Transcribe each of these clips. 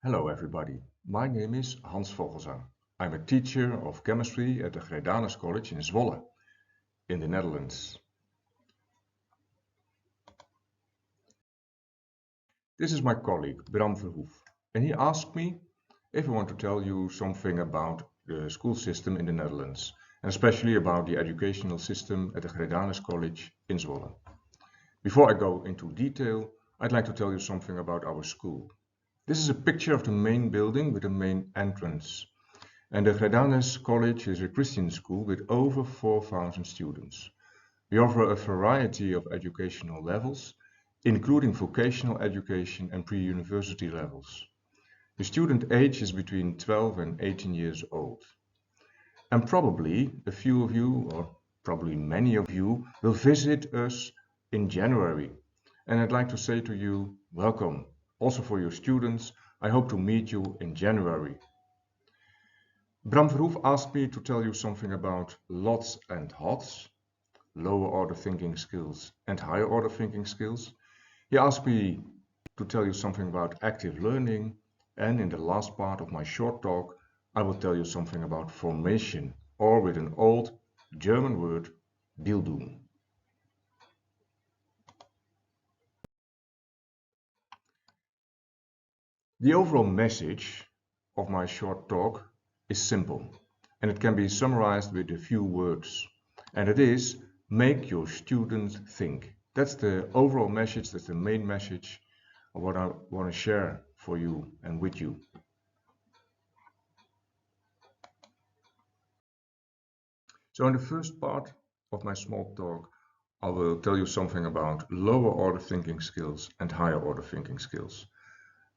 Hello everybody, my name is Hans Vogelsang. I'm a teacher of chemistry at the Gredanus College in Zwolle, in the Netherlands. This is my colleague Bram Verhoef, and he asked me if I want to tell you something about the school system in the Netherlands, and especially about the educational system at the Gredanus College in Zwolle. Before I go into detail, I'd like to tell you something about our school. This is a picture of the main building with the main entrance. And the Gredanus College is a Christian school with over 4,000 students. We offer a variety of educational levels, including vocational education and pre-university levels. The student age is between 12 and 18 years old. And probably a few of you, or probably many of you, will visit us in January. And I'd like to say to you, welcome. Also for your students, I hope to meet you in January. Bram Verhoef asked me to tell you something about LOTS and HOTS, lower order thinking skills and higher order thinking skills. He asked me to tell you something about active learning, and in the last part of my short talk, I will tell you something about formation, or with an old German word, Bildung. The overall message of my short talk is simple, and it can be summarized with a few words, and it is make your students think. That's the overall message, that's the main message of what I want to share for you and with you. So in the first part of my small talk, I will tell you something about lower order thinking skills and higher order thinking skills.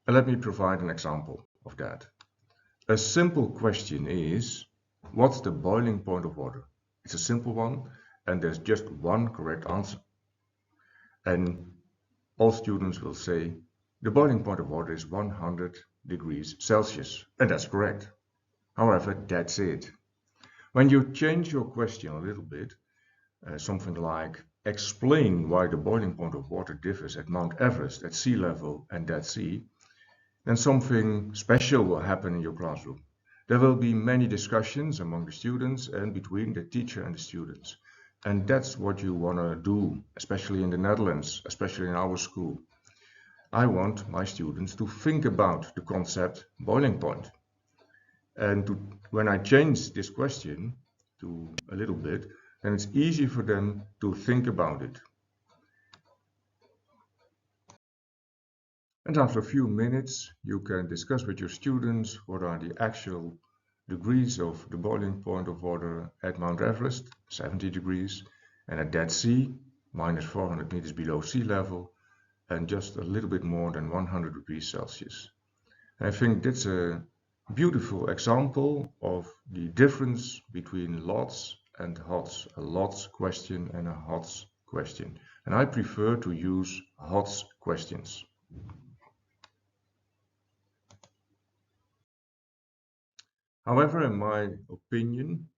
And let me provide an example of that. A simple question is, what's the boiling point of water? It's a simple one, and there's just one correct answer. And all students will say, the boiling point of water is 100 degrees Celsius, and that's correct. However, that's it. When you change your question a little bit, something like, explain why the boiling point of water differs at Mount Everest, at sea level, and at sea, then something special will happen in your classroom. There will be many discussions among the students and between the teacher and the students. And that's what you want to do, especially in the Netherlands, especially in our school. I want my students to think about the concept boiling point. And when I change this question to a little bit, then it's easy for them to think about it. And after a few minutes, you can discuss with your students what are the actual degrees of the boiling point of water at Mount Everest, 70 degrees, and at Dead Sea, minus 400 meters below sea level, and just a little bit more than 100 degrees Celsius. And I think that's a beautiful example of the difference between LOTS and HOTS, a LOTS question and a HOTS question. And I prefer to use HOTS questions. However, in my opinion,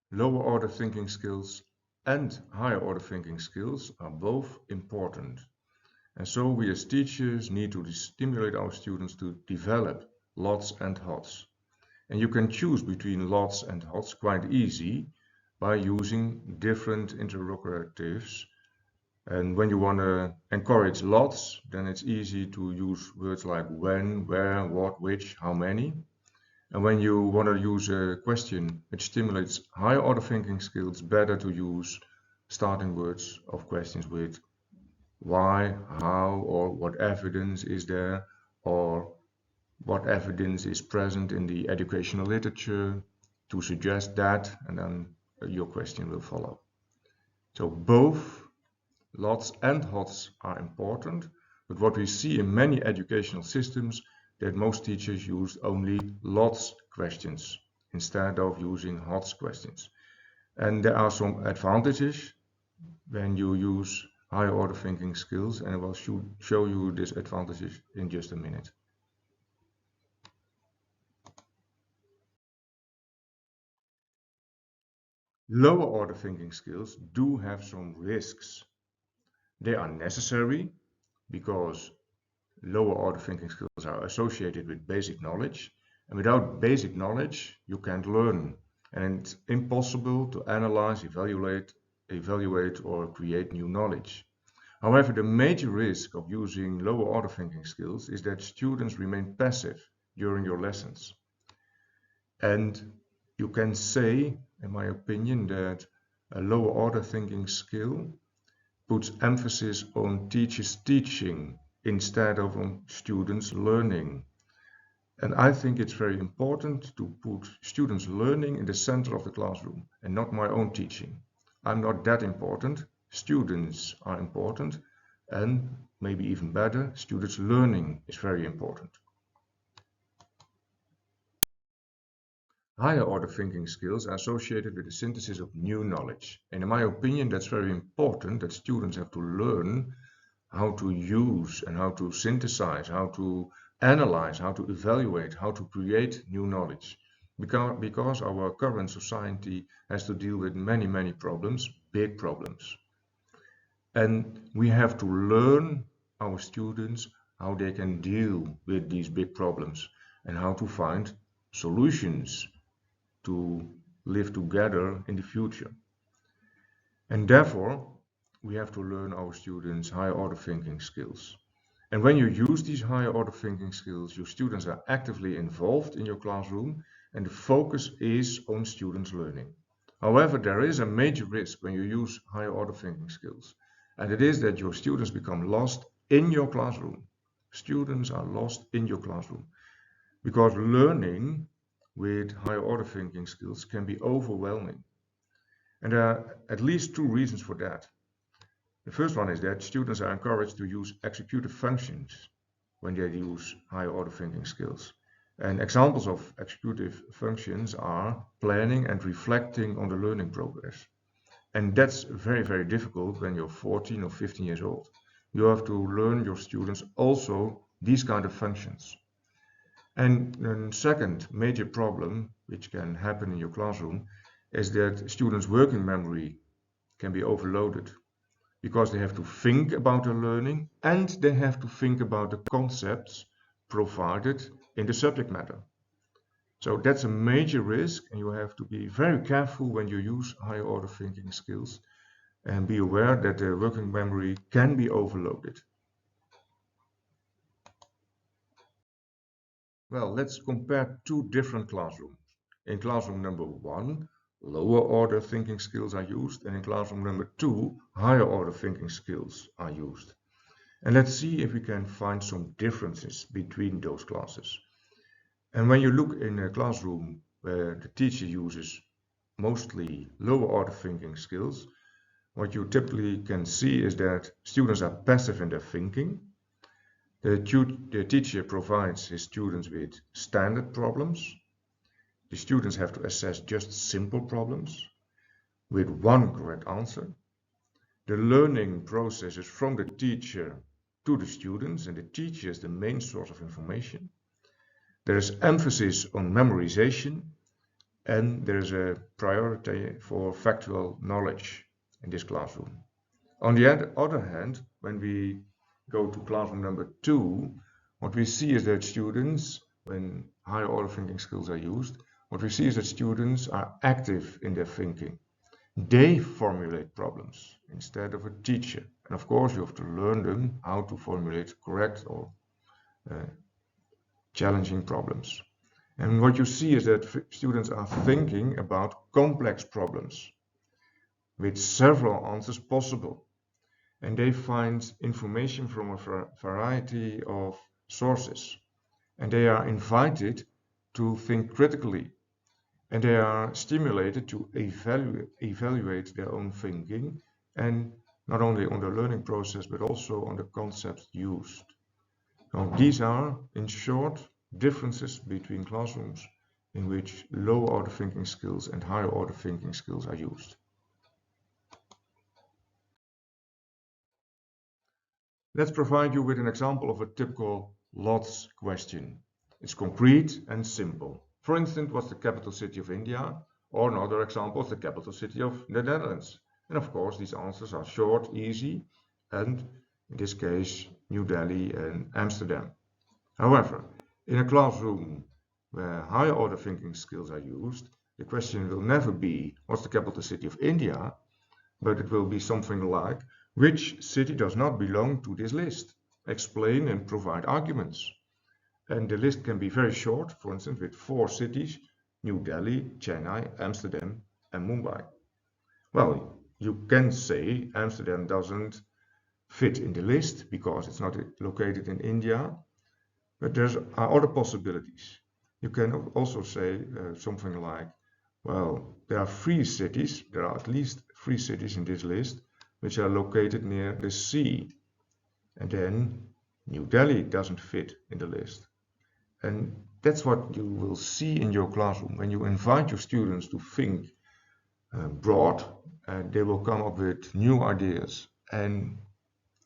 lower order thinking skills and higher order thinking skills are both important. And so we as teachers need to stimulate our students to develop LOTS and HOTS. And you can choose between LOTS and HOTS quite easy by using different interrogatives. And when you want to encourage LOTS, then it's easy to use words like when, where, what, which, how many. And when you want to use a question which stimulates higher order thinking skills, better to use starting words of questions with why, how, or what evidence is there, or what evidence is present in the educational literature to suggest that, and then your question will follow. So both LOTS and HOTS are important, but what we see in many educational systems that most teachers use only LOTS questions instead of using HOTS questions. And there are some advantages when you use higher order thinking skills, and I will show you these advantages in just a minute. Lower order thinking skills do have some risks. They are necessary because lower order thinking skills skills are associated with basic knowledge, and without basic knowledge, you can't learn, and it's impossible to analyze, evaluate, or create new knowledge. However, the major risk of using lower order thinking skills is that students remain passive during your lessons. And you can say, in my opinion, that a lower order thinking skill puts emphasis on teachers teaching instead of on students learning. And I think it's very important to put students learning in the center of the classroom and not my own teaching. I'm not that important. Students are important, and maybe even better, students learning is very important. Higher order thinking skills are associated with the synthesis of new knowledge. And in my opinion, that's very important that students have to learn how to use and how to synthesize, how to analyze, how to evaluate, how to create new knowledge. Because our current society has to deal with many, many problems, big problems. And we have to learn our students how they can deal with these big problems and how to find solutions to live together in the future. And therefore, we have to learn our students higher order thinking skills. And when you use these higher order thinking skills, your students are actively involved in your classroom and the focus is on students learning. However, there is a major risk when you use higher order thinking skills, and it is that your students become lost in your classroom. Students are lost in your classroom because learning with higher order thinking skills can be overwhelming. And there are at least two reasons for that. The first one is that students are encouraged to use executive functions when they use higher order thinking skills. And examples of executive functions are planning and reflecting on the learning progress. And that's very, very difficult when you're 14 or 15 years old. You have to learn your students also these kind of functions. And a second major problem which can happen in your classroom is that students' working memory can be overloaded because they have to think about their learning and they have to think about the concepts provided in the subject matter. So that's a major risk, and you have to be very careful when you use higher order thinking skills and be aware that the working memory can be overloaded. Well, let's compare two different classrooms. In classroom number 1, lower order thinking skills are used, and in classroom number 2, higher order thinking skills are used. And let's see if we can find some differences between those classes. And when you look in a classroom where the teacher uses mostly lower order thinking skills, what you typically can see is that students are passive in their thinking. The teacher provides his students with standard problems. The students have to assess just simple problems with one correct answer. The learning process is from the teacher to the students, and the teacher is the main source of information. There is emphasis on memorization, and there is a priority for factual knowledge in this classroom. On the other hand, when we go to classroom number 2, what we see is that students, when higher order thinking skills are used, what we see is that students are active in their thinking. They formulate problems instead of a teacher. And of course, you have to learn them how to formulate correct or challenging problems. And what you see is that students are thinking about complex problems with several answers possible. And they find information from a variety of sources. And they are invited to think critically. And they are stimulated to evaluate their own thinking, and not only on the learning process, but also on the concepts used. Now, these are, in short, differences between classrooms in which lower order thinking skills and higher order thinking skills are used. Let's provide you with an example of a typical LOTS question. It's concrete and simple. For instance, what's the capital city of India? Or another example is the capital city of the Netherlands. And of course, these answers are short, easy, and in this case, New Delhi and Amsterdam. However, in a classroom where higher order thinking skills are used, the question will never be what's the capital city of India, but it will be something like which city does not belong to this list? Explain and provide arguments. And the list can be very short, for instance, with 4 cities: New Delhi, Chennai, Amsterdam, and Mumbai. Well, you can say Amsterdam doesn't fit in the list because it's not located in India, but there are other possibilities. You can also say something like, well, there are at least 3 cities in this list which are located near the sea. And then New Delhi doesn't fit in the list. And that's what you will see in your classroom. When you invite your students to think broad, they will come up with new ideas. And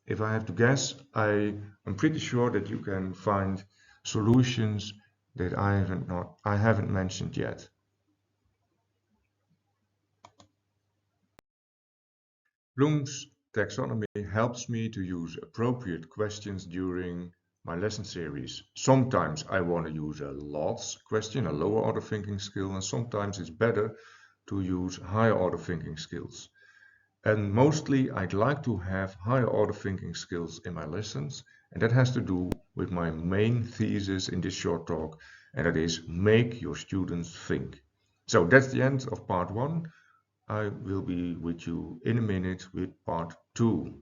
if I have to guess, I am pretty sure that you can find solutions that I haven't mentioned yet. Bloom's taxonomy helps me to use appropriate questions during my lesson series. Sometimes I want to use a lots question, a lower order thinking skill, and sometimes it's better to use higher order thinking skills. And mostly I'd like to have higher order thinking skills in my lessons, and that has to do with my main thesis in this short talk, and that is make your students think. So that's the end of part 1. I will be with you in a minute with part 2.